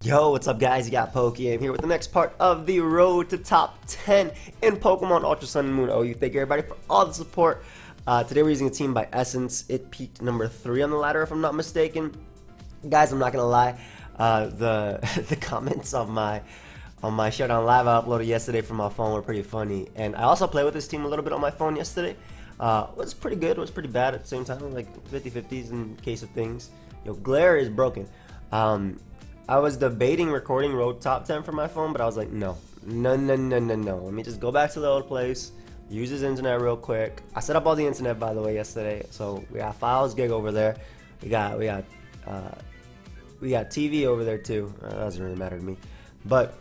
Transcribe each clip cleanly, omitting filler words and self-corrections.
Yo, what's up guys? You got PokeaimMD here with the next part of the road to top 10 in Pokemon Ultra Sun and Moon. Oh, thank you everybody for all the support. Today we're using a team by Essence. It peaked number 3 on the ladder if I'm not mistaken. Guys, I'm not gonna lie, the comments on my Showdown Live I uploaded yesterday from my phone were pretty funny. And I also played with this team a little bit on my phone yesterday. Was pretty good, was pretty bad at the same time, like 50-50s in case of things. Yo, glare is broken. I was debating recording road top 10 for my phone, but I was like, no. Let me just go back to the old place, use his internet real quick. I set up all the internet, by the way, yesterday, so we got files gig over there. We got TV over there too. That doesn't really matter to me, but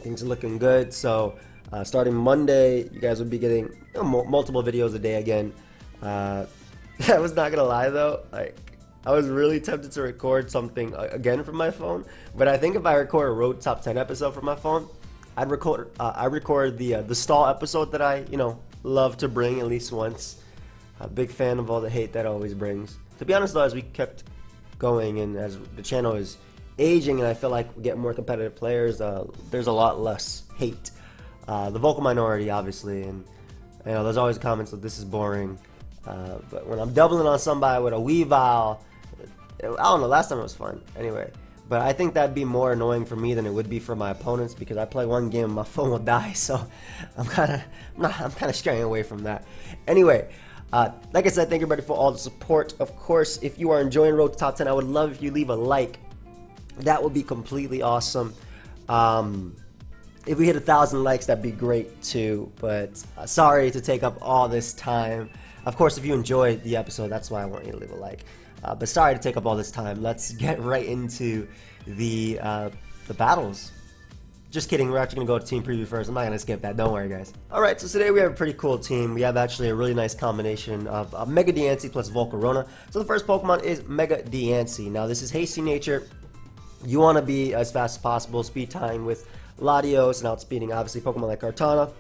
things are looking good. So starting Monday, you guys will be getting multiple videos a day again. I was not gonna lie though, I was really tempted to record something again from my phone, but I think if I record a road top 10 episode from my phone, I'd record the stall episode that I love to bring at least once. A big fan of all the hate that always brings. To be honest though, as we kept going and as the channel is aging and I feel like we get more competitive players, there's a lot less hate. The vocal minority obviously, and there's always comments that this is boring. But when I'm doubling on somebody with a Weavile, I don't know, last time it was fun. Anyway, but I think that'd be more annoying for me than it would be for my opponents because I play one game and my phone will die, so I'm kind of straying away from that. Anyway, like I said, thank you everybody for all the support. Of course, if you are enjoying Road to Top 10, I would love if you leave a like. That would be completely awesome. If we hit 1,000 likes, that'd be great too, but sorry to take up all this time. Of course, if you enjoyed the episode, that's why I want you to leave a like. But sorry to take up all this time. Let's get right into the battles. Just kidding, we're actually going to go to team preview first. I'm not going to skip that, don't worry guys. Alright, so today we have a pretty cool team. We have actually a really nice combination of Mega Diancie plus Volcarona. So the first Pokemon is Mega Diancie. Now this is Hasty Nature. You want to be as fast as possible, speed tying with Latios and outspeeding obviously Pokemon like Kartana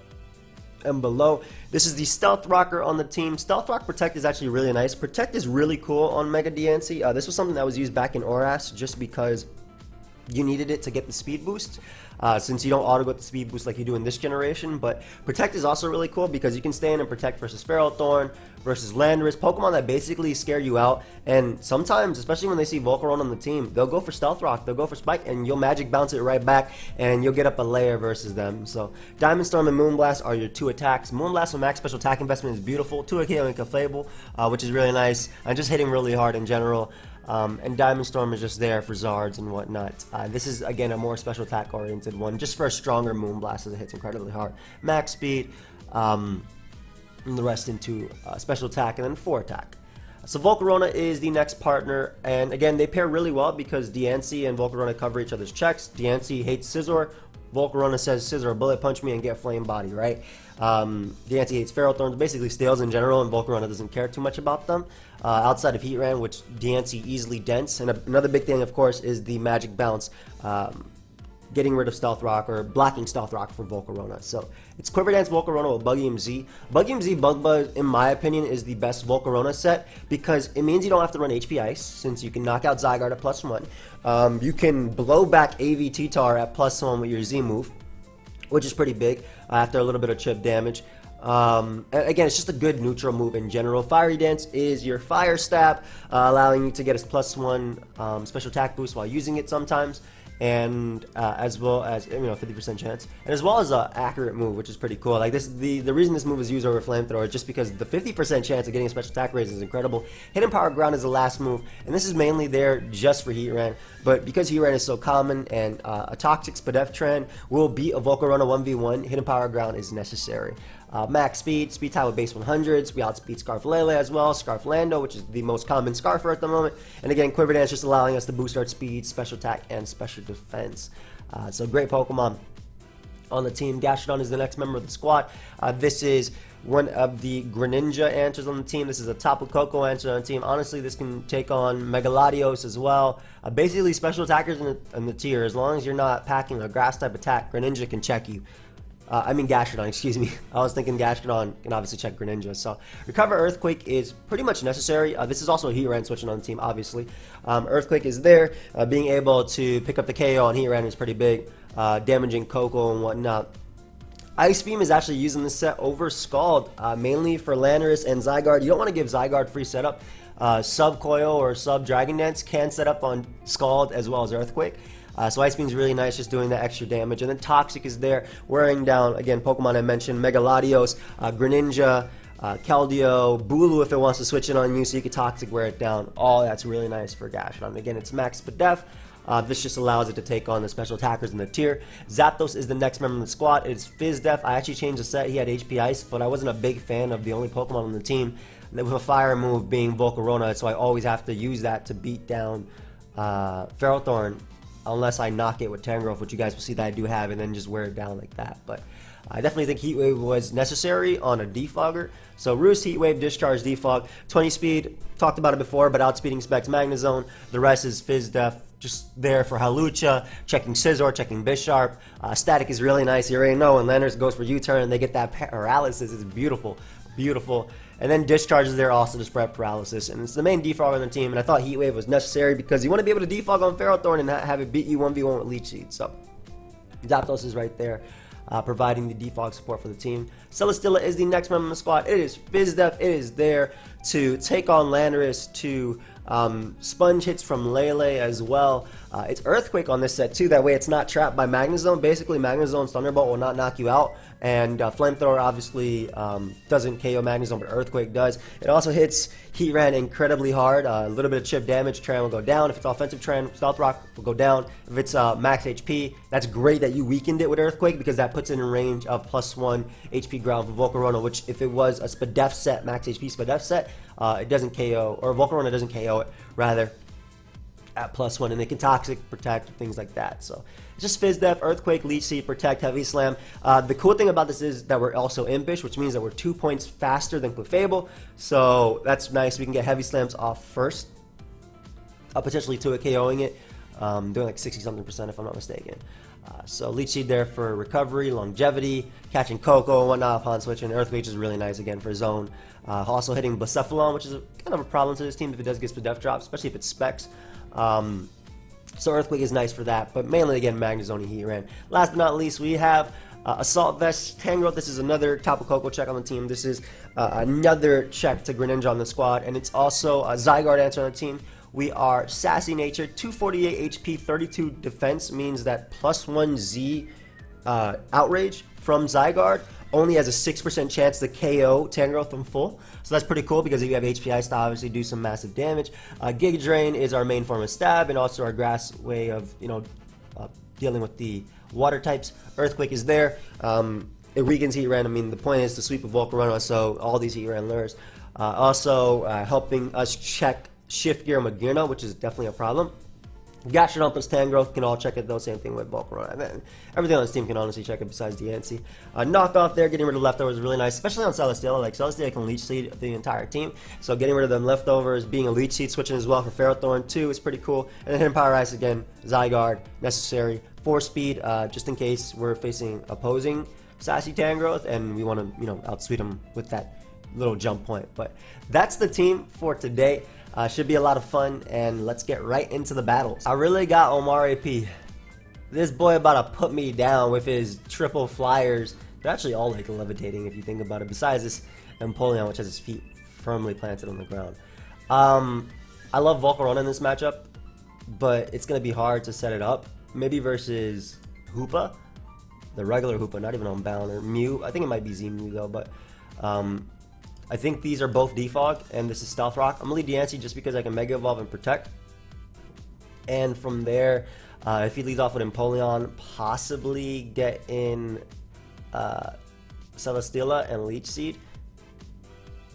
and below. This is the Stealth Rocker on the team. Stealth Rock Protect is actually really nice. Protect is really cool on Mega Diancie. This was something that was used back in Oras just because you needed it to get the speed boost, since you don't auto get the speed boost like you do in this generation. But Protect is also really cool because you can stay in and Protect versus Ferrothorn, versus Landorus, Pokemon that basically scare you out. And sometimes, especially when they see Volcarona on the team, they'll go for Stealth Rock, they'll go for Spike, and you'll Magic Bounce it right back, and you'll get up a layer versus them. So Diamond Storm and Moonblast are your 2 attacks. Moonblast with max special attack investment is beautiful. 2 KO and Clefable, which is really nice, and just hitting really hard in general. And Diamond Storm is just there for Zards and whatnot. This is again a more special attack oriented one, just for a stronger Moonblast as it hits incredibly hard. Max speed, and the rest into special attack and then 4 attack. So Volcarona is the next partner, and again they pair really well because Diancie and Volcarona cover each other's checks. Diancie hates Scizor. Volcarona says Scizor, bullet punch me and get flame body, right? Diancie hates Ferrothorns, basically Stales in general, and Volcarona doesn't care too much about them. Outside of Heatran, which Diancie easily dents. And another big thing, of course, is the Magic Bounce, getting rid of Stealth Rock or blocking Stealth Rock for Volcarona. So it's Quiver Dance Volcarona with PokeaimMD. PokeaimMD Bug Buzz, in my opinion, is the best Volcarona set because it means you don't have to run HP Ice since you can knock out Zygarde at +1. You can blow back AV-T-Tar at +1 with your Z move, which is pretty big after a little bit of chip damage. And again, it's just a good neutral move in general. Fiery Dance is your Fire Stab, allowing you to get a +1 special attack boost while using it sometimes, and as well as 50% chance, and as well as an accurate move, which is pretty cool. Like this, the reason this move is used over Flamethrower is just because the 50% chance of getting a special attack raise is incredible. Hidden Power Ground is the last move, and this is mainly there just for Heatran. But because Heatran is so common and a Toxic Spadefran will beat a Volcarona 1v1, Hidden Power Ground is necessary. Max speed, speed tie with base 100s. We outspeed Scarflele as well, Scarflando, which is the most common Scarfer at the moment. And again, Quiver Dance just allowing us to boost our speed, special attack, and special defense. So great Pokemon on the team. Gastrodon is the next member of the squad. This is one of the Greninja answers on the team. This is a Tapu Koko answer on the team. Honestly, this can take on Megaladios as well. Basically, special attackers in the tier. As long as you're not packing a grass type attack, Greninja can check you. I mean Gastrodon, excuse me. I was thinking Gastrodon can obviously check Greninja. So Recover Earthquake is pretty much necessary. This is also a Heatran switching on the team, obviously. Earthquake is there. Being able to pick up the KO on Heatran is pretty big. Damaging Coco and whatnot. Ice Beam is actually using this set over Scald, mainly for Landorus and Zygarde. You don't want to give Zygarde free setup. Sub Coil or Sub Dragon Dance can set up on Scald as well as Earthquake. So Ice Beam's really nice, just doing that extra damage. And then Toxic is there, wearing down, again, Pokemon I mentioned, Mega Latios, Greninja, Keldeo, Bulu if it wants to switch in on you, so you can Toxic wear it down. All that's really nice for Gastrodon. Again, it's max Spadef. This just allows it to take on the special attackers in the tier. Zapdos is the next member of the squad. It's Fizdef. I actually changed the set. He had HP Ice, but I wasn't a big fan of the only Pokemon on the team with a fire move being Volcarona, so I always have to use that to beat down Ferrothorn, unless I knock it with Tangrowth, which you guys will see that I do have, and then just wear it down like that. But I definitely think Heat Wave was necessary on a Defogger. So Roost, Heat Wave, Discharge, Defog, 20 speed, talked about it before, but outspeeding Specs Magnezone. The rest is Fizdef, just there for Hawlucha, checking Scizor, checking Bisharp. Static is really nice. You already know when Landorus goes for U-turn and they get that paralysis. It's beautiful, beautiful. And then Discharge is there also to spread paralysis. And it's the main defog on the team. And I thought Heat Wave was necessary because you want to be able to defog on Ferrothorn and have it beat you 1v1 with Leech Seed. So Zapdos is right there, providing the defog support for the team. Celesteela is the next member of the squad. It is Fizdef. It is there to take on Landorus, to sponge hits from Lele as well. It's Earthquake on this set too, that way it's not trapped by Magnezone. Basically Magnezone's Thunderbolt will not knock you out, and Flamethrower obviously doesn't KO Magnezone, but Earthquake does. It also hits Heatran incredibly hard. A little bit of chip damage, Tran will go down. If it's offensive Tran, Stealth Rock will go down. If it's max HP, that's great that you weakened it with Earthquake, because that puts it in range of +1 HP ground for Volcarona, which if it was a Spadef set, max HP Spadef set, it doesn't KO, or Volcarona doesn't KO it, rather, at +1, and they can Toxic, Protect, things like that. So it's just Fizdef, Earthquake, Leech Seed, Protect, Heavy Slam. The cool thing about this is that we're also Impish, which means that we're 2 points faster than Clefable, so that's nice. We can get Heavy Slams off first, potentially to it KOing it, doing like 60-something% if I'm not mistaken. So Leech Seed there for recovery, longevity, catching Coco and whatnot upon switching. Earthquake is really nice again for zone. Also hitting Blacephalon, which is kind of a problem to this team if it does get Spadef drops, especially if it's Specs. So Earthquake is nice for that, but mainly again Magnezone and Heatran. Last but not least, we have Assault Vest, Tangrowth. This is another Tapu Koko check on the team. This is another check to Greninja on the squad, and it's also a Zygarde answer on the team. We are Sassy Nature, 248 HP, 32 defense, means that +1 Z Outrage from Zygarde only has a 6% chance to KO Tangrowth in full. So that's pretty cool, because if you have HP Ice to obviously do some massive damage. Giga Drain is our main form of stab, and also our grass way of, dealing with the water types. Earthquake is there. It weakens Heatran. I mean, the point is to sweep a Volcarona, so all these Heatran lures. Also helping us check Shift Gear Magearna, which is definitely a problem. Gastrodon plus Tangrowth can all check it though, same thing with Volcarona. Everything on this team can honestly check it besides Diancie. Knockoff there, getting rid of leftovers is really nice, especially on Celesteela. Like Celesteela can Leech Seed the entire team, so getting rid of them leftovers, being a Leech Seed, switching as well for Ferrothorn too is pretty cool. And then hitting Power Ice again, Zygarde, necessary. 4 speed, just in case we're facing opposing Sassy Tangrowth and we want to, outspeed them with that little jump point. But that's the team for today. Should be a lot of fun, and let's get right into the battles. I really got Omar AP. This boy about to put me down with his triple flyers. They're actually all like levitating if you think about it, besides this Empoleon, which has his feet firmly planted on the ground. I love Volcarona in this matchup, but it's going to be hard to set it up. Maybe versus Hoopa, the regular Hoopa, not even on Bound, or Mew. I think it might be Z-Mew though, but I think these are both Defog, and this is Stealth Rock. I'm going to leave Diancie just because I can Mega Evolve and Protect. And from there, if he leads off with Empoleon, possibly get in Celesteela and Leech Seed,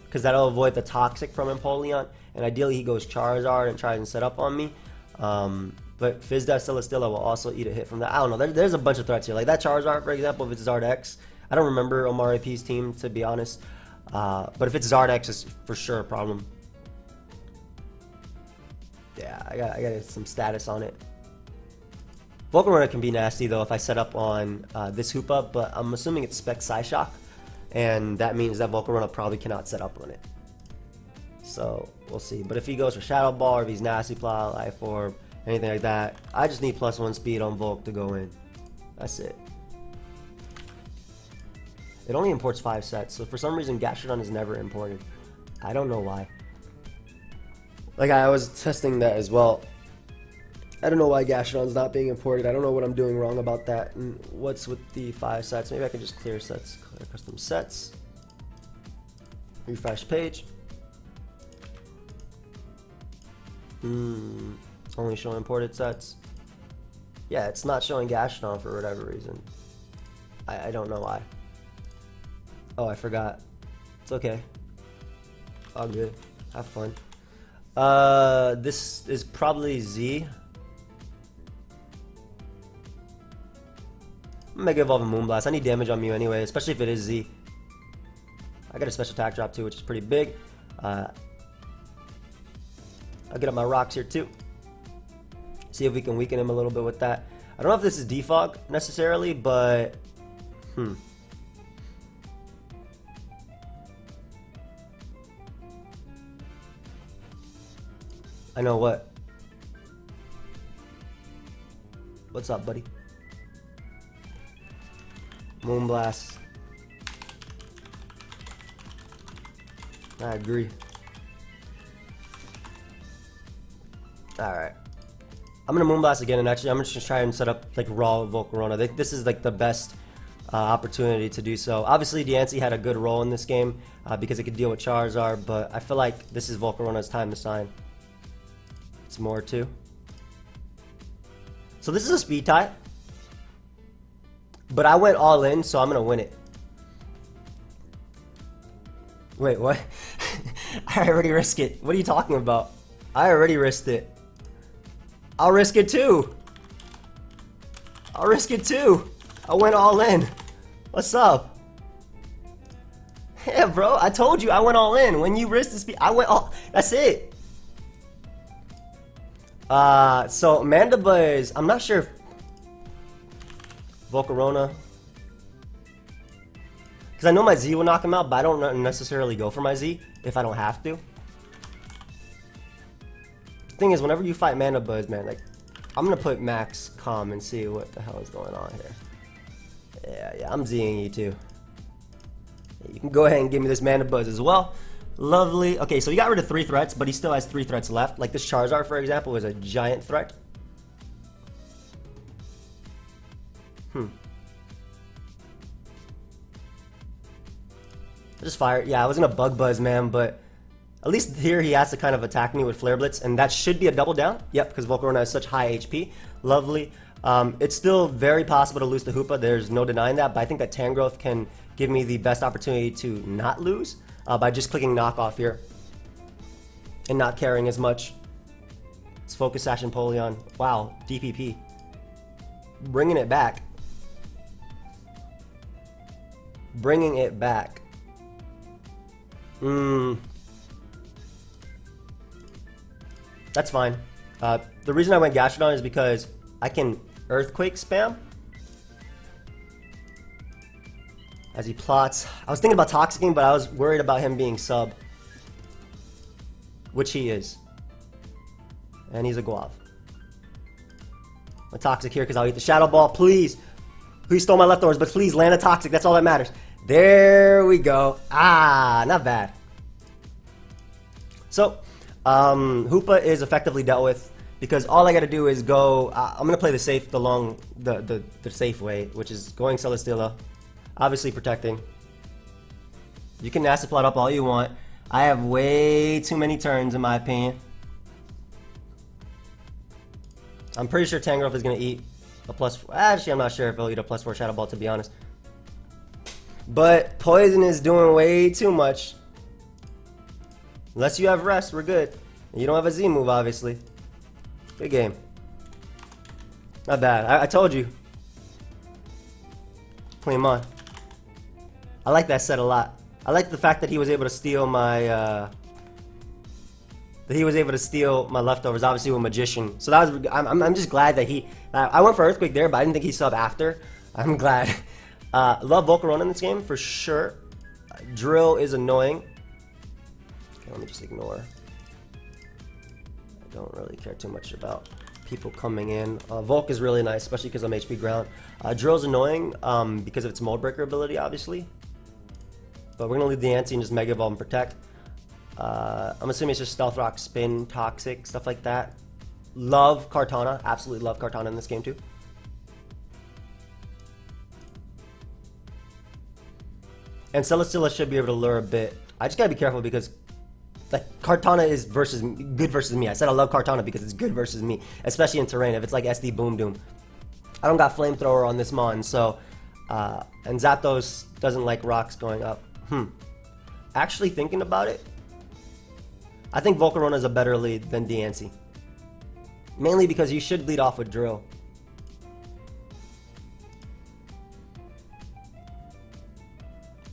because that'll avoid the Toxic from Empoleon. And ideally, he goes Charizard and tries and set up on me. But Fizdef Celesteela will also eat a hit from that. I don't know. There's a bunch of threats here. Like that Charizard, for example, if it's Zard X. I don't remember Omar AP's team, to be honest. But if it's Zard X, it's for sure a problem. Yeah, I got some status on it. Volcarona can be nasty though if I set up on this Hoopa, but I'm assuming it's Spec Psyshock, and that means that Volcarona probably cannot set up on it. So we'll see. But if he goes for Shadow Ball, or if he's Nasty Plow, Life Orb, anything like that, I just need +1 speed on Volk to go in. That's it. It only imports 5 sets, so for some reason Gastrodon is never imported. I don't know why. Like, I was testing that as well. I don't know why Gastrodon's not being imported. I don't know what I'm doing wrong about that. And what's with the 5 sets? Maybe I can just clear sets, clear custom sets. Refresh page. Only show imported sets. Yeah, it's not showing Gastrodon for whatever reason. I don't know why. Oh, I forgot. It's okay. All good. Have fun. This is probably Z. Mega Evolve and Moonblast. I need damage on Mew anyway, especially if it is Z. I got a special attack drop too, which is pretty big. I'll get up my rocks here too. See if we can weaken him a little bit with that. I don't know if this is defog necessarily, but I know what. What's up, buddy? Moonblast. I agree. Alright. I'm gonna Moonblast again, and actually I'm gonna just try and set up like raw Volcarona. This is like the best opportunity to do so. Obviously Diancie had a good role in this game because it could deal with Charizard, but I feel like this is Volcarona's time to shine. It's more too. So this is a speed tie, but I went all in, so I'm gonna win it. Wait, what? I already risked it. What are you talking about? I already risked it. I'll risk it too. I'll risk it too. I went all in. What's up? Yeah, bro. I told you I went all in. When you risk the speed, I went all. That's it. So Mandiba is. I'm not sure if Volcarona. Because I know my Z will knock him out, but I don't necessarily go for my Z if I don't have to. The thing is, whenever you fight Mandiba, man, like, I'm gonna put max calm and see what the hell is going on here. Yeah, I'm Zing you too. You can go ahead and give me this Mandiba as well. Lovely. Okay, so he got rid of 3 threats, but he still has 3 threats left. Like this Charizard, for example, is a giant threat. Just fire. Yeah, I was gonna Bug Buzz, man, but at least here he has to kind of attack me with Flare Blitz, and that should be a double down. Yep, because Volcarona has such high HP. Lovely. It's still very possible to lose the Hoopa. There's no denying that, but I think that Tangrowth can give me the best opportunity to not lose by just clicking knockoff here and not carrying as much. It's Focus Sash and Polion. Wow, DPP. Bringing it back. Bringing it back. That's fine. The reason I went Gastrodon is because I can Earthquake spam as he plots. I was thinking about Toxicking, but I was worried about him being sub, which he is. And he's a Guav. I'm Toxic here because I'll eat the Shadow Ball. Please. Please stole my leftovers, but please land a Toxic. That's all that matters. There we go. Ah, not bad. So, Hoopa is effectively dealt with because all I got to do is go. I'm gonna play the safe, the safe way, which is going Celesteela, obviously protecting. You can nasty plot up all you want. I have way too many turns in my opinion. I'm pretty sure Tangrowth is gonna eat a +4. Actually, I'm not sure if he'll eat a +4 Shadow Ball, to be honest. But Poison is doing way too much. Unless you have Rest, we're good. And you don't have a Z move, obviously. Good game. Not bad. I told you. Play him on. I like that set a lot. I like the fact that he was able to steal my that he was able to steal my leftovers, obviously with Magician. So that was, I'm just glad that I went for Earthquake there, but I didn't think he sub after. I'm glad. Love Volcarona in this game, for sure. Drill is annoying. Okay, let me just ignore. I don't really care too much about people coming in. Volk is really nice, especially because I'm HP ground. Drill's annoying because of its Mold Breaker ability, obviously. But we're going to leave the Anti and just Mega Evolve and Protect. I'm assuming it's just Stealth Rock, Spin, Toxic, stuff like that. Love Kartana. Absolutely love Kartana in this game too. And Celesteela should be able to lure a bit. I just gotta be careful because like Kartana is good versus me. I said I love Kartana because it's good versus me, especially in terrain. If it's like SD Boom Doom, I don't got Flamethrower on this Mon, so and Zapdos doesn't like rocks going up. Actually thinking about it, I think Volcarona is a better lead than Diancie. Mainly because you should lead off with Drill.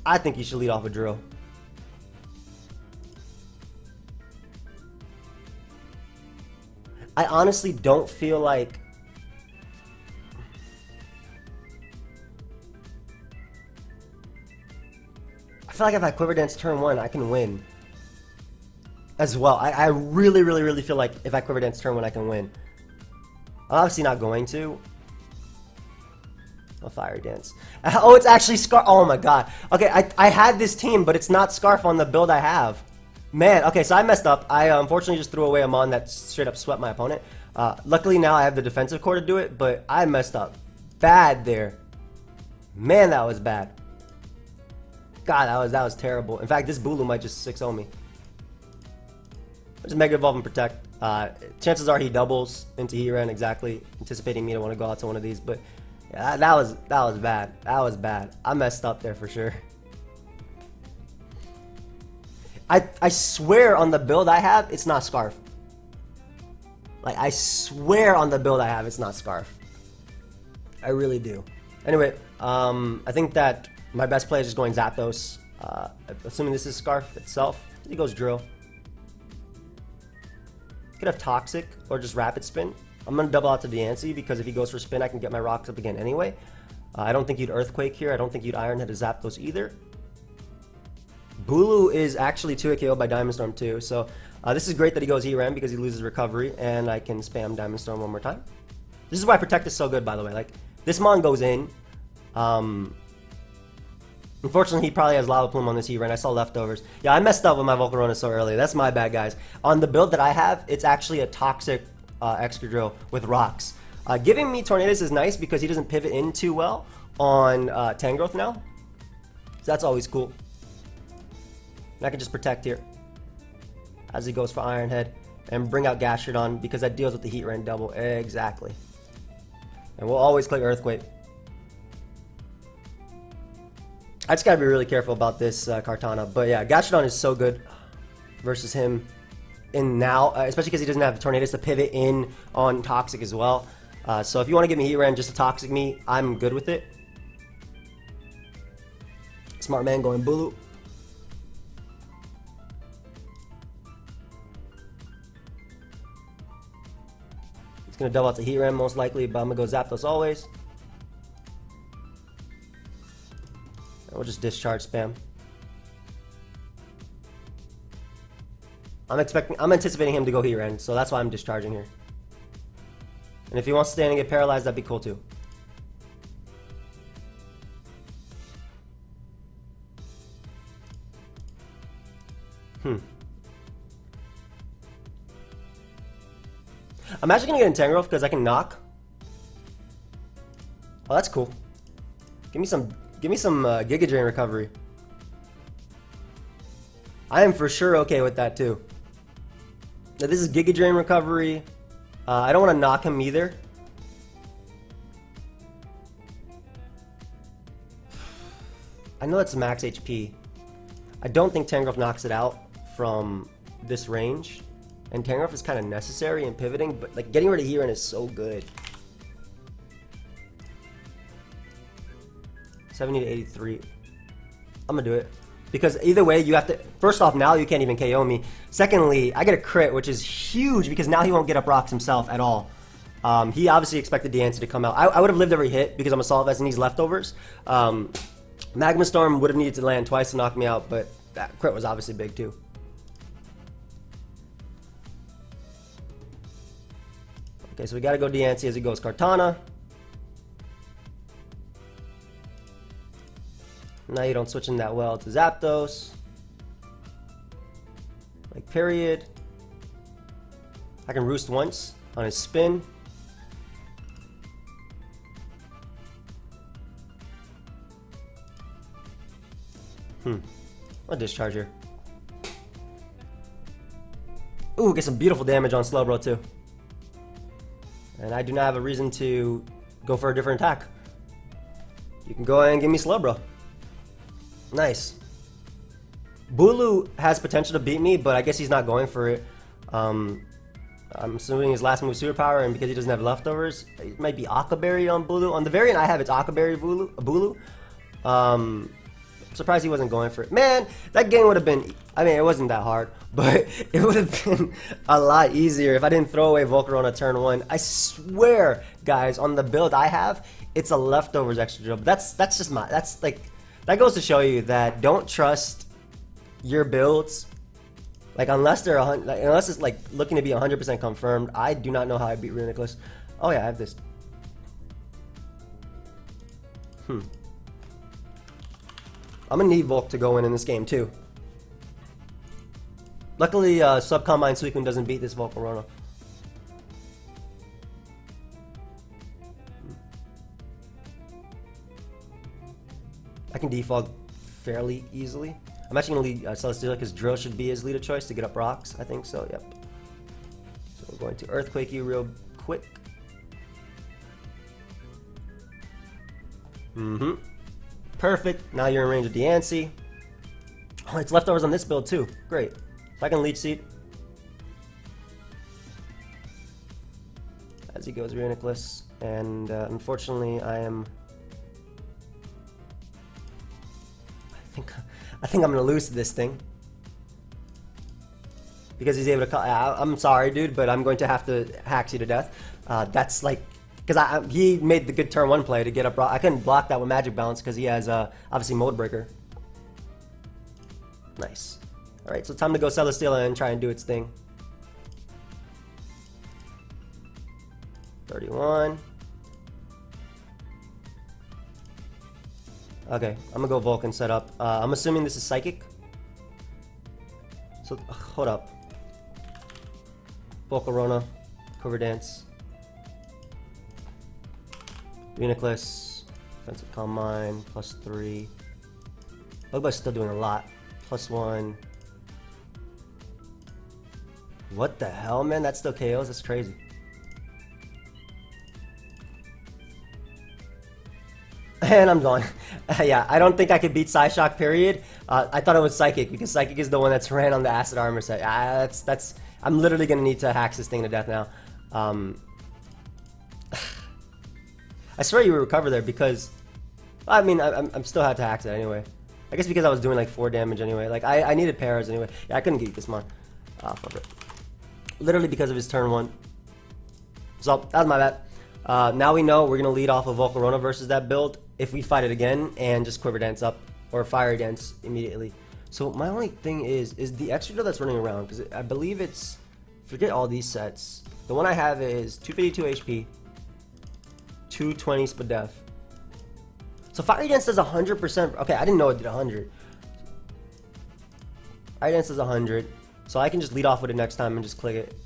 I think you should lead off with Drill. I honestly don't feel like... I feel like if I Quiver Dance turn 1, I can win. As well. I really feel like if I Quiver Dance turn 1, I can win. I'm obviously not going to. A Fiery Dance. Oh, it's actually Scarf. Oh my god. Okay, I had this team, but it's not Scarf on the build I have. Man, okay, so I messed up. I unfortunately just threw away a Mon that straight up swept my opponent. Luckily now I have the defensive core to do it, but I messed up. Bad there. Man, that was bad. God, that was terrible. In fact, this Bulu might just 6-0 me. Just Mega Evolve and Protect. Chances are he doubles into Heatran, exactly. Anticipating me to want to go out to one of these, but yeah, that was bad. That was bad. I messed up there for sure. I swear on the build I have, it's not Scarf. Like, I swear on the build I have, it's not Scarf. I really do. Anyway, I think that my best play is just going Zapdos. Assuming this is Scarf itself, he goes Drill. Could have Toxic or just Rapid Spin. I'm going to double out to Diancie because if he goes for Spin, I can get my rocks up again anyway. I don't think you'd Earthquake here. I don't think you'd Iron Head to Zapdos either. Bulu is actually 2-hit KO by Diamond Storm too, so this is great that he goes Heatran because he loses Recovery, and I can spam Diamond Storm one more time. This is why Protect is so good, by the way. Like, this Mon goes in. Unfortunately, he probably has Lava Plume on this Heatran. I saw leftovers. Yeah, I messed up with my Volcarona so early. That's my bad, guys. On the build that I have, it's actually a Toxic Excadrill with rocks. Giving me Tornadus is nice because he doesn't pivot in too well on Tangrowth now. So that's always cool. And I can just Protect here as he goes for Iron Head and bring out Gastrodon because that deals with the Heatran double. Exactly. And we'll always click Earthquake. I just gotta be really careful about this Kartana. But yeah, Gastrodon is so good versus him in now, especially because he doesn't have the Tornadus to pivot in on Toxic as well. So if you want to give me Heatran just to Toxic me, I'm good with it. Smart man going Bulu. He's going to double out to Heatran most likely, but I'm going to go Zapdos always. And we'll just Discharge spam. I'm anticipating him to go Heatran, so that's why I'm discharging here. And if he wants to stand and get paralyzed, that'd be cool too. I'm actually gonna get Tangrowth because I can knock. Oh, that's cool. Give me some Giga Drain recovery. I am for sure okay with that too. Now this is Giga Drain recovery. I don't want to knock him either. I know that's max HP. I don't think Tangrowth knocks it out from this range. And Tangrowth is kind of necessary in pivoting, but like getting rid of Heatran is so good. 70 to 83. I'm gonna do it. Because either way, you have to... First off, now you can't even KO me. Secondly, I get a crit, which is huge because now he won't get up rocks himself at all. He obviously expected Deancey to come out. I would have lived every hit because I'm Assault Vest and he's leftovers. Magma Storm would have needed to land twice to knock me out, but that crit was obviously big too. Okay, so we gotta go Deancey as he goes Kartana. Now you don't switch in that well to Zapdos. Like, period. I can Roost once on his spin. I'll discharge here. Ooh, get some beautiful damage on Slowbro too. And I do not have a reason to go for a different attack. You can go ahead and give me Slowbro. Nice. Bulu has potential to beat me, but I guess he's not going for it. I'm assuming his last move is Superpower, and because he doesn't have leftovers, it might be Aqua Berry on Bulu. On the variant I have, it's Aqua Berry Bulu. Surprised he wasn't going for it. Man, that game would have been... I mean, it wasn't that hard, but it would have been a lot easier if I didn't throw away Volcarona turn 1. I swear, guys, on the build I have, it's a leftovers extra jump. That's just my... That's like... That goes to show you that don't trust your builds. Like, unless they're unless it's like looking to be 100% confirmed. I do not know how I beat Reuniclus. Oh yeah, I have this. I'm gonna need Volk to go in this game too. Luckily, Subcombine Suicune doesn't beat this Volcarona. I can defog fairly easily. I'm actually going to lead Celesteela because Drill should be his lead of choice to get up rocks. I think so, yep. So we're going to Earthquake you real quick. Perfect. Now you're in range of Deancey. Oh, it's leftovers on this build too. Great. So I can Leech Seed. As he goes Reuniclus. And unfortunately I am... I think I'm gonna lose to this thing because he's able to. I'm sorry, dude, but I'm going to have to hack you to death. That's like because he made the good turn 1 play to get up. I couldn't block that with Magic Bounce because he has obviously Mode Breaker. Nice. All right, so time to go Celesteela and try and do its thing. 31. Okay, I'm gonna go Vulcan setup. I'm assuming this is Psychic. So, hold up. Volcarona, Cover Dance, Reuniclus, Defensive Combine, +3. Ogba's still doing a lot. +1. What the hell, man? That still KOs? That's crazy. And I'm gone. Yeah, I don't think I could beat Psyshock, period. I thought it was Psychic because Psychic is the one that's ran on the Acid Armor set. That's. I'm literally gonna need to hack this thing to death now. I swear you would recover there because, I mean, I'm still had to hack it anyway. I guess because I was doing like 4 damage anyway. Like I needed Paras anyway. Yeah, I couldn't get this mon. Fuck it. Literally because of his turn 1. So that was my bad. Now we know we're gonna lead off of Volcarona versus that build if we fight it again and just Quiver Dance up or Fire Dance immediately. So my only thing is the extra drill that's running around because I believe it's, forget all these sets. The one I have is 252 HP, 220 Spadef. So Fire Dance does 100%. Okay, I didn't know it did 100. Fire Dance does 100, so I can just lead off with it next time and just click it.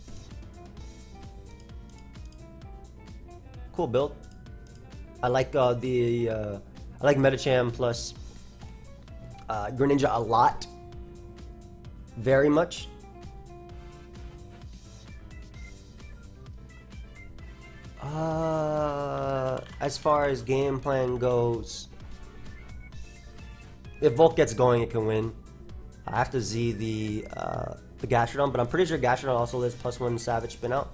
Cool build. I like I like Medicham plus Greninja a lot, very much. As far as game plan goes, if Volk gets going, it can win. I have to Z the Gastrodon, but I'm pretty sure Gastrodon also lives +1 Savage Spin Out.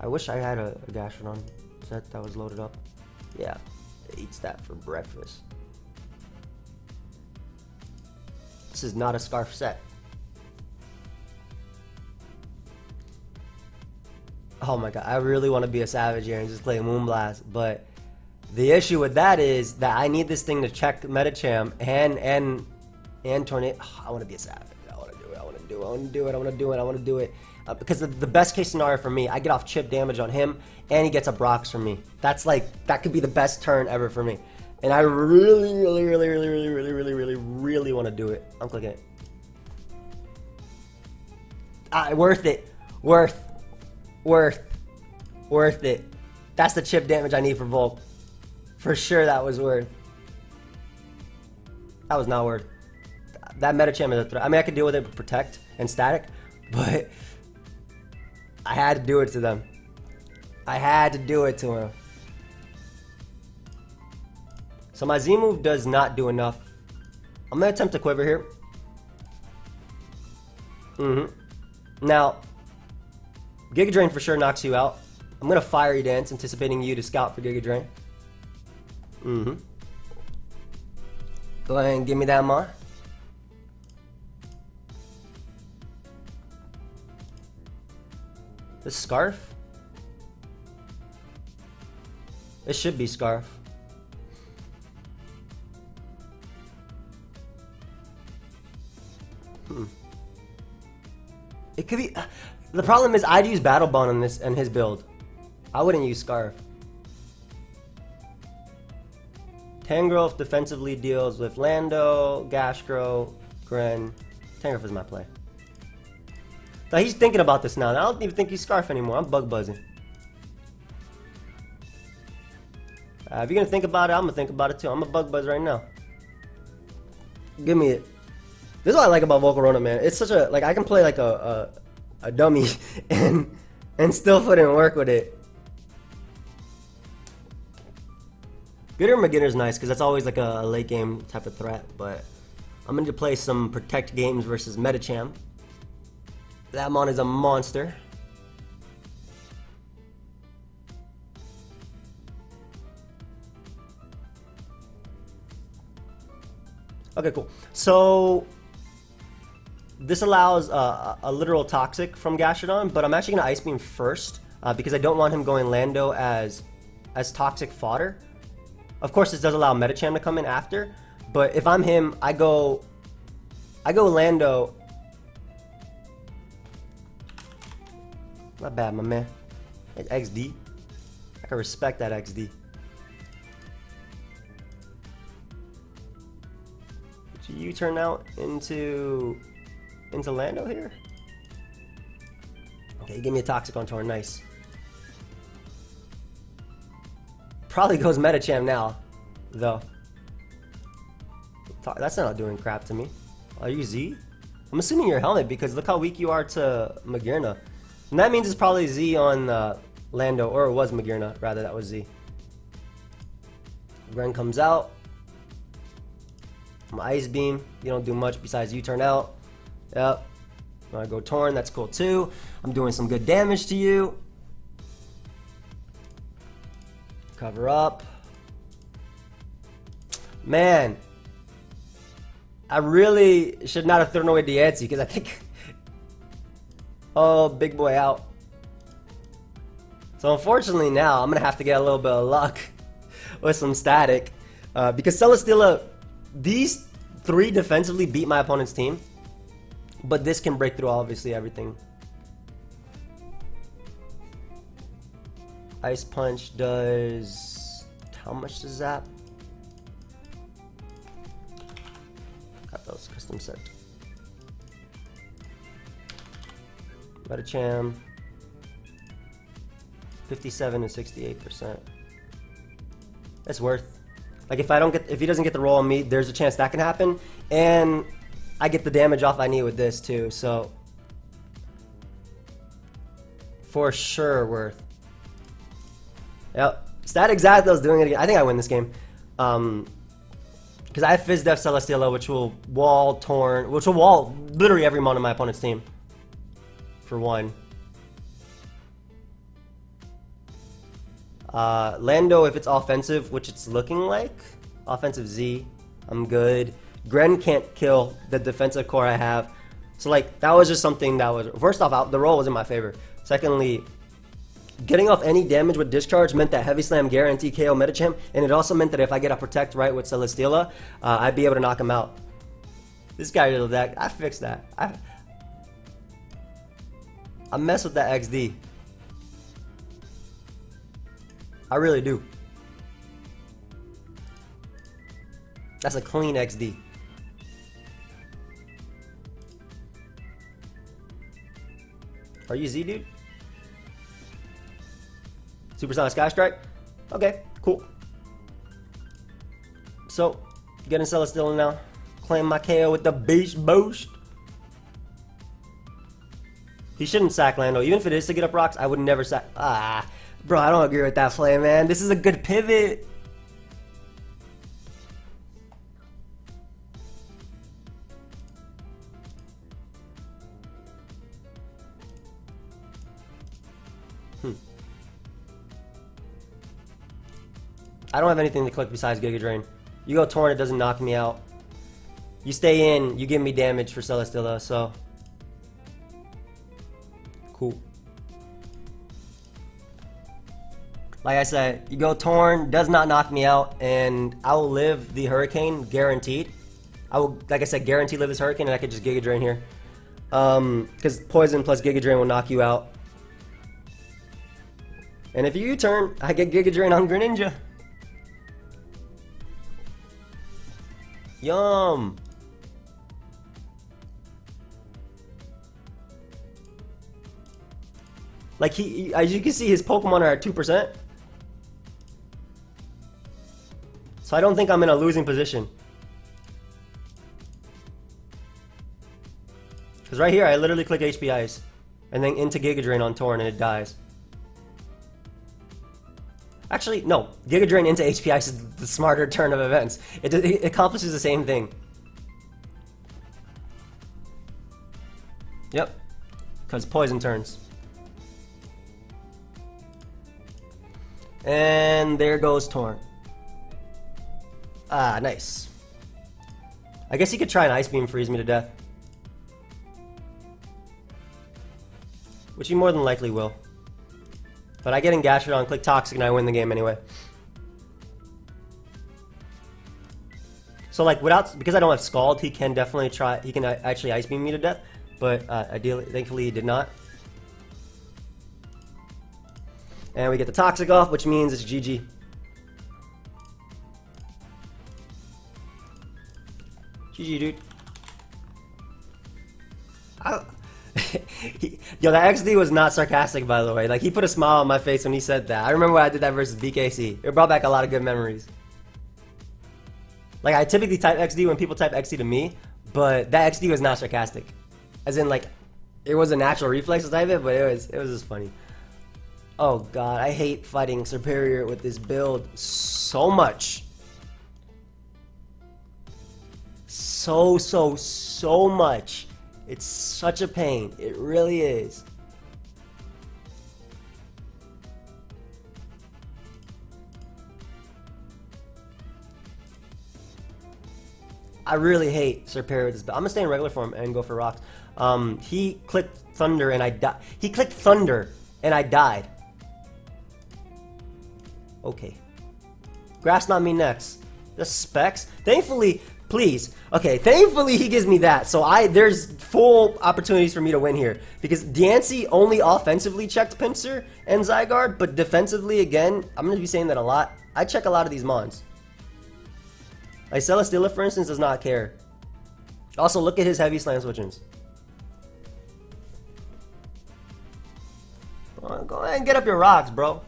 I wish I had a Gastrodon set that was loaded up. Yeah, it eats that for breakfast. This is not a Scarf set. Oh my god, I really want to be a Savage here and just play Moonblast, but the issue with that is that I need this thing to check Medicham and Tornado. Oh, I want to be a Savage. I want to do it. I want to do it. I want to do it. I want to do it. I want to do it. Because the best case scenario for me, I get off chip damage on him, and he gets up rocks from me. That's like, that could be the best turn ever for me. And I really want to do it. I'm clicking it. Worth it. Worth it. That's the chip damage I need for Volk. For sure that was worth. That was not worth. That Medicham is a threat. I mean, I could deal with it with Protect and Static, but I had to do it to them. I had to do it to him. So my Z move does not do enough. I'm going to attempt to Quiver here. Now, Giga Drain for sure knocks you out. I'm going to Fiery Dance, anticipating you to scout for Giga Drain. Go ahead and give me that Mar. This Scarf? It should be Scarf. It could be. The problem is I'd use Battle Bond on this and his build. I wouldn't use Scarf. Tangrowth defensively deals with Lando, Gastro, Gren. Tangrowth is my play. Now he's thinking about this now. I don't even think he's Scarf anymore. I'm bug buzzing. If you're gonna think about it, I'm gonna think about it too. I'm a bug buzz right now. Give me it. This is what I like about Volcarona, man. It's such a, like, I can play like a dummy and still put in work with it. Gooder McGinner's nice because that's always like a late game type of threat, but I'm going to play some Protect games versus Medicham. That mon is a monster. Okay, cool. So this allows a literal Toxic from Gastrodon, but I'm actually going to Ice Beam first because I don't want him going Lando as Toxic fodder. Of course, this does allow Medicham to come in after, but if I'm him, I go Lando. Not bad, my man. XD. I can respect that XD. Did you turn out into Lando here? Okay, give me a Toxic on Torn. Nice. Probably goes Medicham now, though. That's not doing crap to me. Are you Z? I'm assuming you're Helmet because look how weak you are to Magearna. And that means it's probably Z on Lando, or it was Magearna, rather, that was Z. Gren comes out. I'm Ice Beam. You don't do much besides U-turn out. Yep. I go Torn, that's cool too. I'm doing some good damage to you. Cover up. Man. I really should not have thrown away Diancie because I think... Oh, big boy out. So unfortunately now, I'm going to have to get a little bit of luck with some Static. Because Celesteela, these three defensively beat my opponent's team. But this can break through obviously everything. Ice Punch does... How much does that? Got those custom set. Medicham. 57 and 68%. That's worth. Like if he doesn't get the roll on me, there's a chance that can happen. And I get the damage off I need with this too, so for sure worth. Yep. Static Zapdos doing it again. I think I win this game. Because I have Fizz Def Celesteela, which will wall Torn, which will wall literally every mon on my opponent's team. For one. Lando, if it's offensive, which it's looking like. Offensive Z, I'm good. Gren can't kill the defensive core I have. So like that was just something that was, first off, the roll was in my favor. Secondly, getting off any damage with discharge meant that Heavy Slam guarantee KO Medicham, and it also meant that if I get a protect right with Celesteela, I'd be able to knock him out. This guy little deck, I fixed that. I mess with that XD. I really do. That's a clean XD. Are you Z, dude? Supersonic Sky Strike? Okay, cool. So, getting Celesteela now. Claim my KO with the Beast Boost. He shouldn't sack Lando. Even if it is to get up rocks, I would never sack. Bro, I don't agree with that play, man. This is a good pivot. I don't have anything to click besides Giga Drain. You go Torn, it doesn't knock me out. You stay in, you give me damage for Celesteela, so. Cool. Like I said, you go Torn, does not knock me out, and I will live the Hurricane, guaranteed. I will, like I said, guaranteed live this Hurricane, and I could just Giga Drain here. Because Poison plus Giga Drain will knock you out. And if you U-turn, I get Giga Drain on Greninja. Yum! Like he, as you can see, his Pokemon are at 2%. So I don't think I'm in a losing position. Because right here, I literally click HP Ice. And then into Giga Drain on Torn and it dies. Actually, no. Giga Drain into HP Ice is the smarter turn of events. It accomplishes the same thing. Yep. Because Poison turns. And there goes Torn. Ah, nice. I guess he could try an Ice Beam freeze me to death. Which he more than likely will. But I get Engashed on, click Toxic, and I win the game anyway. So like without, because I don't have Scald, he can definitely try, he can actually Ice Beam me to death. But ideally, thankfully he did not. And we get the Toxic off, which means it's GG. GG, dude. Yo, that XD was not sarcastic, by the way. Like, he put a smile on my face when he said that. I remember when I did that versus BKC. It brought back a lot of good memories. Like, I typically type XD when people type XD to me, but that XD was not sarcastic. As in, like, it was a natural reflex to type it, but it was just funny. Oh, God. I hate fighting Superior with this build so much. So much. It's such a pain. It really is. I really hate Superior with this build. I'm gonna stay in regular form and go for rocks. He clicked Thunder and I died. He clicked Thunder and I died. Okay. Grass not me next. The specs. Thankfully, please. Okay, thankfully he gives me that. So there's full opportunities for me to win here. Because Diancie only offensively checked Pinsir and Zygarde, but defensively, again, I'm going to be saying that a lot. I check a lot of these mons. Like Celesteela, for instance, does not care. Also, look at his Heavy Slam switch-ins. Go ahead and get up your rocks, bro.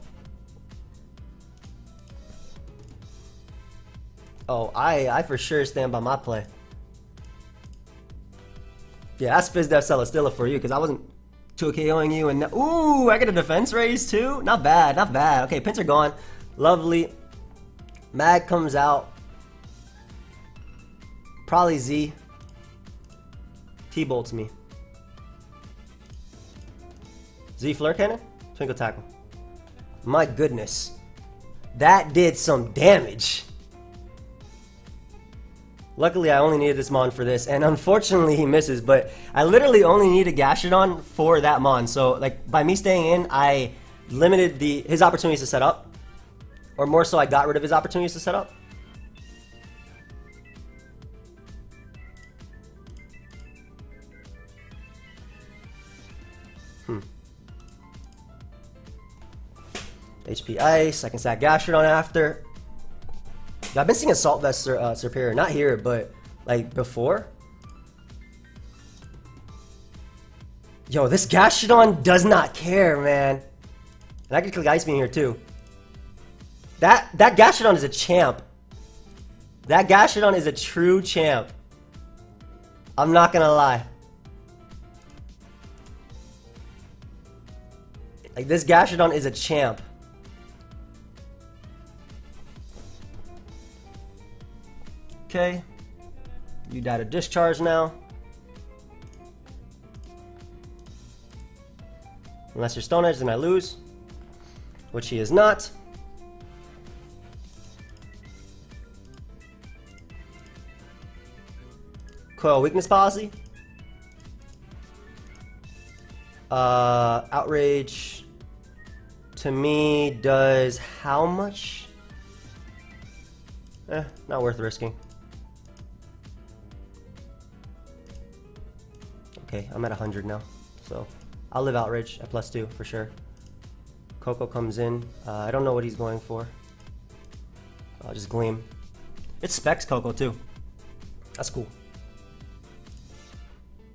Oh, I for sure stand by my play. Yeah, that's FizzDev Celesteela for you, because I wasn't 2KOing you. And ooh, I get a defense raise too. Not bad, not bad. Okay, Pinsir gone. Lovely. Mag comes out. Probably Z. T-bolts me. Z Flare Cannon? Twinkle Tackle. My goodness. That did some damage. Luckily, I only needed this Mon for this, and unfortunately, he misses. But I literally only needed Gastrodon for that Mon. So, like, by me staying in, I limited his opportunities to set up, or more so, I got rid of his opportunities to set up. HP Ice. I can sack Gastrodon after. I've been seeing Assault Vest Superior, not here, but like before. Yo, this Gastrodon does not care, man. And I can click Ice Beam here too. That Gastrodon is a champ. That Gastrodon is a true champ. I'm not gonna lie. Like, this Gastrodon is a champ. Okay. You died a discharge now. Unless you're Stone Edge, then I lose. Which he is not. Coil Weakness Policy. Outrage to me does how much? Not worth risking. Okay, I'm at 100 now, so I'll live Outrage at +2 for sure. Coco comes in. I don't know what he's going for. I'll just Gleam. It specs Coco too. That's cool.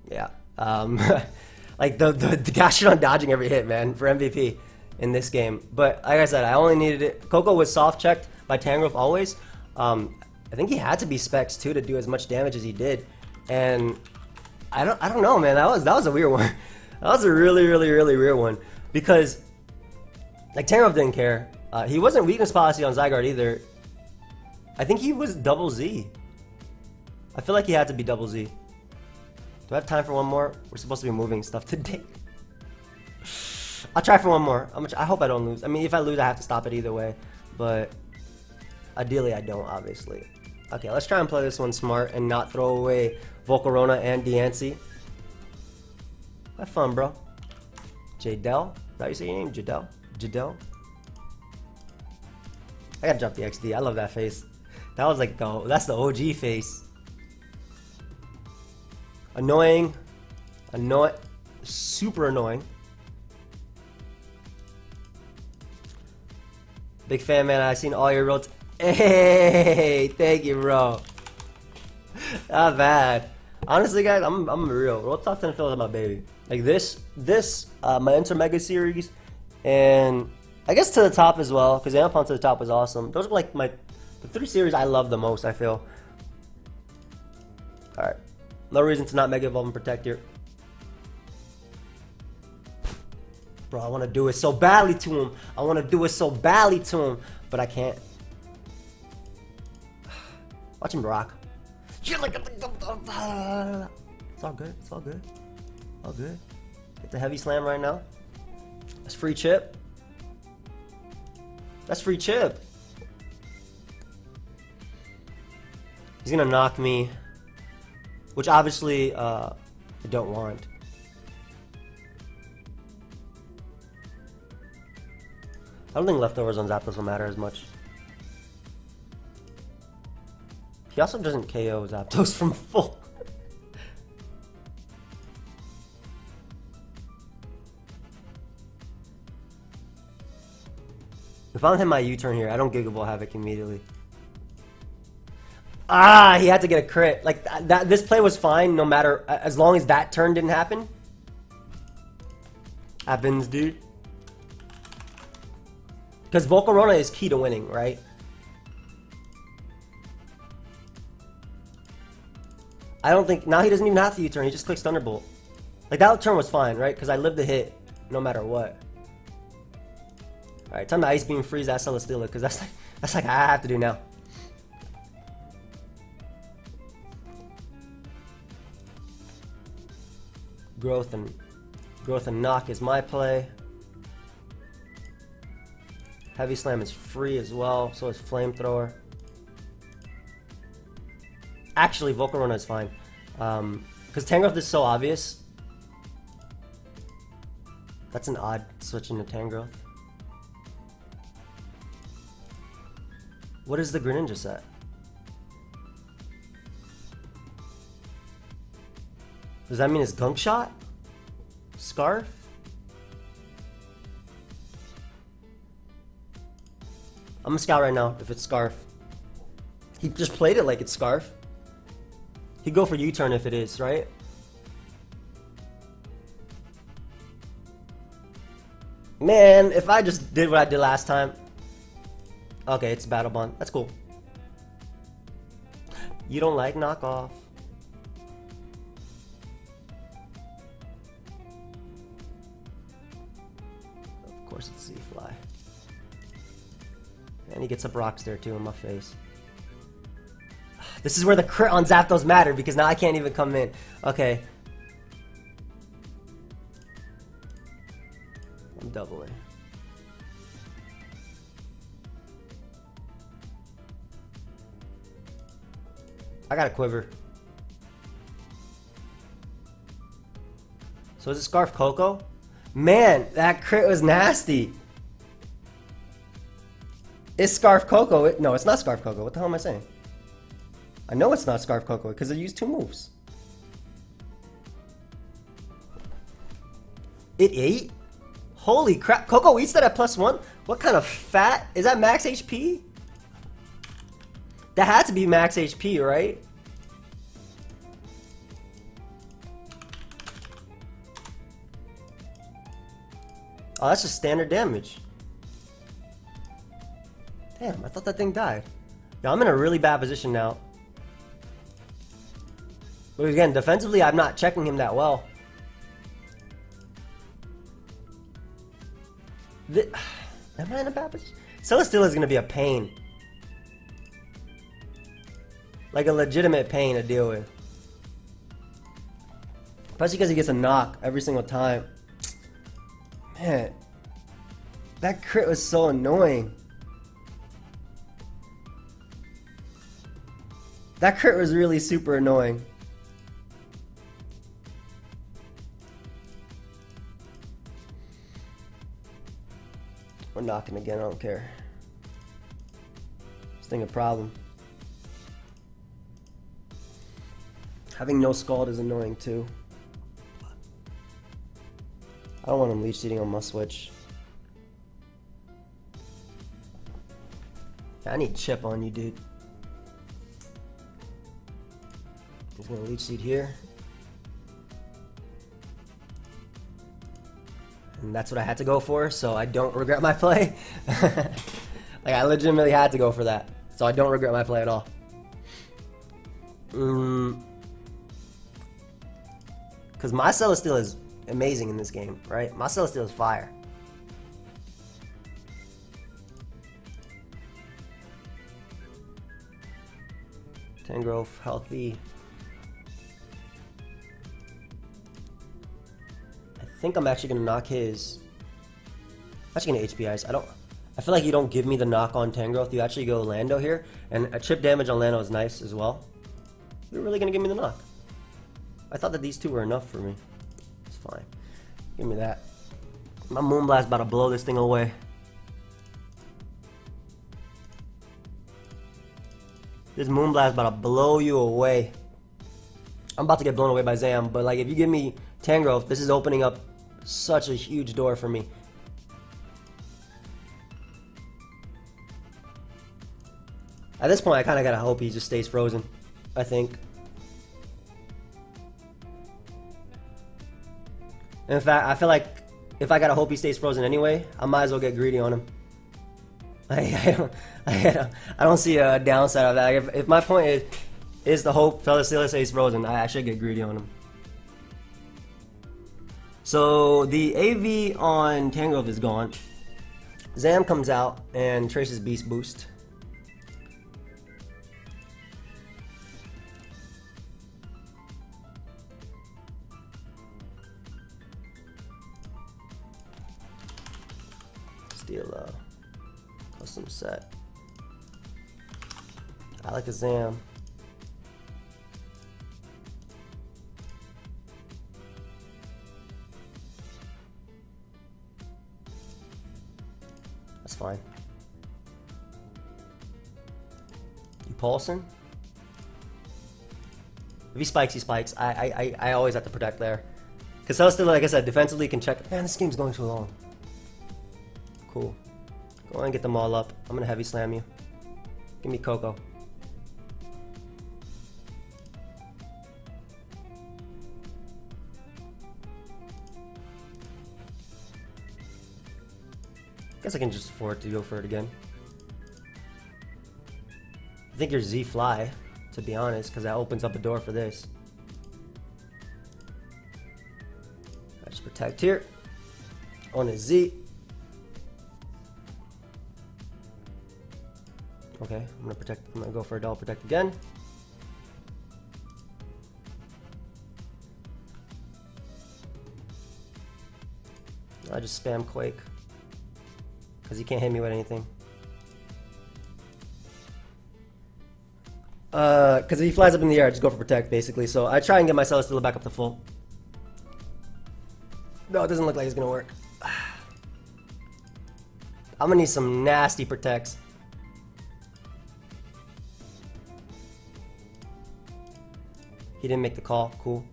Yeah. Like the Gastrodon dodging every hit, man, for MVP in this game. But like I said, I only needed it. Coco was soft checked by Tangrowth always. I think he had to be specs too to do as much damage as he did, and I don't know, man. That was a weird one. That was a really weird one because like Tangrowth didn't care. He wasn't Weakness Policy on Zygarde either. I think he was double Z. I feel like he had to be double Z. Do I have time for one more? We're supposed to be moving stuff today. I'll try for one more. I hope I don't lose. I mean, if I lose, I have to stop it either way. But ideally, I don't, obviously. Okay, let's try and play this one smart and not throw away Volcarona and Diancie. Have fun, bro. Jadel? Is that how you say your name? Jadel? Jadel? I gotta drop the XD. I love that face. That was like that's the OG face. Annoying. Super annoying. Big fan, man. I've seen all your roads. Hey, thank you, bro. Not bad. Honestly, guys, I'm real. Road Top 10 feels like my baby. Like this, my Enter Mega series, and I guess to the top as well, because the Ampon to the top was awesome. Those are like the 3 series I love the most, I feel. Alright. No reason to not Mega Evolve and Protect here. Bro, I want to do it so badly to him. I want to do it so badly to him, but I can't. Watch him rock. It's all good. It's all good. All good. Get the heavy slam right now. That's free chip. That's free chip. He's gonna knock me, which obviously I don't want. I don't think leftovers on Zapdos will matter as much. He also doesn't KO Zapdos from full. If I don't hit my U-turn here, I don't Gigable Havoc immediately. Ah, he had to get a crit. Like that. This play was fine, no matter as long as that turn didn't happen. Happens, dude. Because Volcarona is key to winning, right? I don't think now he doesn't even have to U-turn. He just clicks Thunderbolt. Like that turn was fine, right? Because I lived the hit no matter what. All right, time to Ice Beam freeze that Celesteela because that's like I have to do now. Growth and knock is my play. Heavy Slam is free as well, so is Flamethrower. Actually, Volcarona is fine. Because Tangrowth is so obvious. That's an odd switch into Tangrowth. What is the Greninja set? Does that mean it's Gunk Shot? Scarf? I'm gonna scout right now if it's Scarf. He just played it like it's Scarf. He'd go for U-turn if it is, right? Man, if I just did what I did last time. Okay, it's Battle Bond. That's cool. You don't like knockoff. Of course it's Z-Fly. And he gets up rocks there too in my face. This is where the crit on Zapdos matter because now I can't even come in. Okay. I'm doubling. I got a quiver. So is it Scarf Coco? Man, that crit was nasty. It's Scarf Coco. No, it's not Scarf Coco. What the hell am I saying? I know it's not Scarf Coco because it used 2 moves. It ate? Holy crap. Coco eats that at +1? What kind of fat? Is that max HP? That had to be max HP, right? Oh, that's just standard damage. Damn, I thought that thing died. Yeah, I'm in a really bad position now. But again, defensively, I'm not checking him that well. Am I in a bad position? Celesteela is going to be a pain. Like a legitimate pain to deal with. Especially because he gets a knock every single time. Man. That crit was so annoying. That crit was really super annoying. We're knocking again, I don't care. This thing a problem. Having no Scald is annoying too. I don't want him leech seeding on my switch. I need chip on you, dude. He's gonna leech seed here. And that's what I had to go for, so I don't regret my play. Like, I legitimately had to go for that. So I don't regret my play at all. Because my Celesteela is amazing in this game, right? My Celesteela is fire. Tangrowth, healthy. I think I'm actually gonna knock his. Actually gonna HP Ice. I feel like you don't give me the knock on Tangrowth. You actually go Lando here, and a chip damage on Lando is nice as well. You're really gonna give me the knock. I thought that these two were enough for me. It's fine. Give me that. My Moonblast about to blow this thing away. This Moonblast about to blow you away. I'm about to get blown away by Zam, but like if you give me Tangrowth, this is opening up such a huge door for me. At this point, I kind of gotta hope he just stays frozen. I think. And in fact, I feel like if I gotta hope he stays frozen anyway, I might as well get greedy on him. I don't see a downside of that. Like if my point is the hope Celesteela stays frozen, I should get greedy on him. So the AV on Tangrowth is gone. Zam comes out and traces Beast Boost. Steal a custom set. Alakazam. Repulsion. If he spikes, he spikes. I always have to protect there. Because Celesteela, like I said, defensively can check. Man, this game's going too long. Cool. Go on and get them all up. I'm gonna heavy slam you. Give me Coco. Guess I can just afford to go for it again. I think you're Z Fly, to be honest, because that opens up a door for this. I just protect here. On a Z. Okay, I'm gonna protect. I'm gonna go for a double protect again. I just spam Quake because he can't hit me with anything. Because if he flies up in the air, I just go for protect basically. So I try and get my Celesteela back up to full. No, it doesn't look like it's gonna work. I'm gonna need some nasty protects. He didn't make the call. Cool.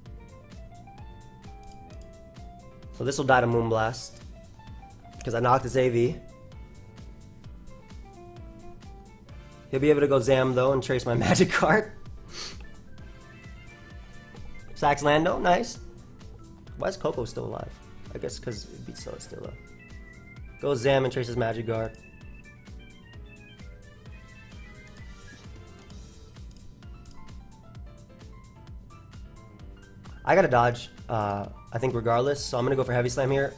So this will die to Moonblast because I knocked his AV. He'll be able to go Zam though and trace my magic card. Sacks Lando, nice. Why is Coco still alive? I guess because it beats Celesteela. Go Zam and trace his magic guard. I gotta dodge, I think regardless, so I'm gonna go for Heavy Slam here,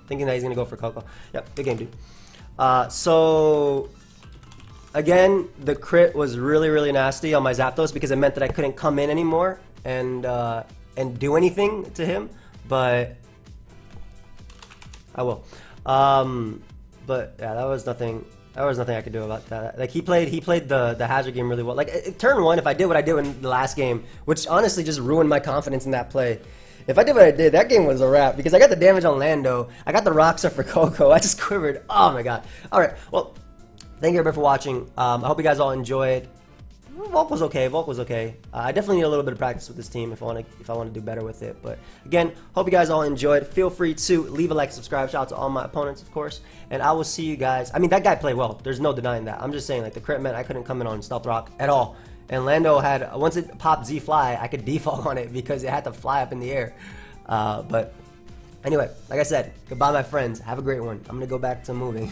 thinking that he's gonna go for Coco. Yep, good game, dude. So, again, the crit was really, really nasty on my Zapdos because it meant that I couldn't come in anymore and do anything to him, but I will. But yeah, that was nothing. There was nothing I could do about that. Like he played the hazard game really well. Like turn one, if I did what I did in the last game, which honestly just ruined my confidence in that play. If I did what I did, that game was a wrap because I got the damage on Lando. I got the rocks up for Coco. I just quivered. Oh my god. All right. Well, thank you everybody for watching. I hope you guys all enjoyed. Volk was okay. Volk was okay. I definitely need a little bit of practice with this team if I want to do better with it. But again, hope you guys all enjoyed. Feel free to leave a like and subscribe. Shout out to all my opponents, of course. And I will see you guys. I mean, that guy played well. There's no denying that. I'm just saying, like the crit meant I couldn't come in on Stealth Rock at all. And Lando had once it popped Z Fly, I could default on it because it had to fly up in the air. But anyway, like I said, goodbye, my friends. Have a great one. I'm gonna go back to moving.